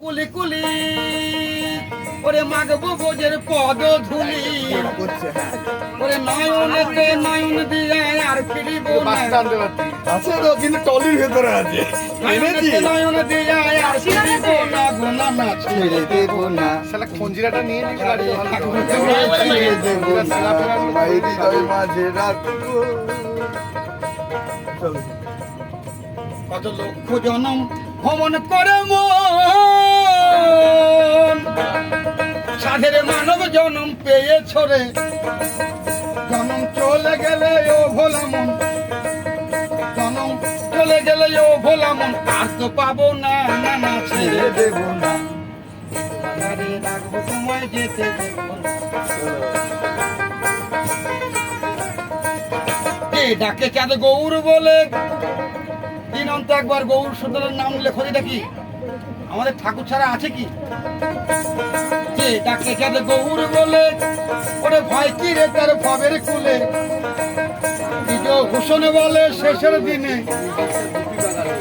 কুলি কুলি ওরে মাগবো বোঝের পদ ধুলি ওরে নয়নেতে নয়ন দিয়া আর ফিরিব না আছে তো কিন্তু টলির ভেতরে আছে নয়নেতে নয়ন দিয়া আর ফিরিব না গোনা না ছেড়ে দেব না শালা খঞ্জিরাটা নিয়ে নিবি গাড়ি ছেড়ে দেব না ভাই হৃদয় মাঝে রাখবো কত লক্ষ জনম ভ্রমণ করে মন সাধের মানব জনম পেয়ে ছড়ে জনম চলে গেলে ও ভোলা মন জনম চলে গেলে ও ভোলা মন আর তো পাবো না না না ছেড়ে দেব না আরে রাখবো তোমায় যেতে দেব না কে ডাকে চাঁদ গৌর বলে দিনন্ত একবার গৌর সুন্দরের নাম নিলে ক্ষতিটা কি আমাদের ঠাকুর ছাড়া আছে কি কে ডাকে চাঁদ গৌর বলে ওরে ভয় কি রে তার ভবের কুলে বিজয় ভূষণে বলে শেষের দিনে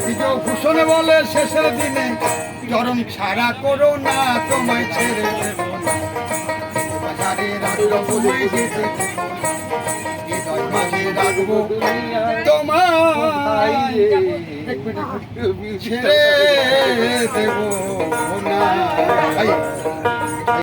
বিজয় ভূষণে বলে শেষের দিনে চরম ছাড়া করো না তোমায় ছেড়ে দেব না বাজারে রাখবো তোমায় যেতে দেব না। হৃদয় মাঝে রাখবো তোমায় ছেড়ে দেব না।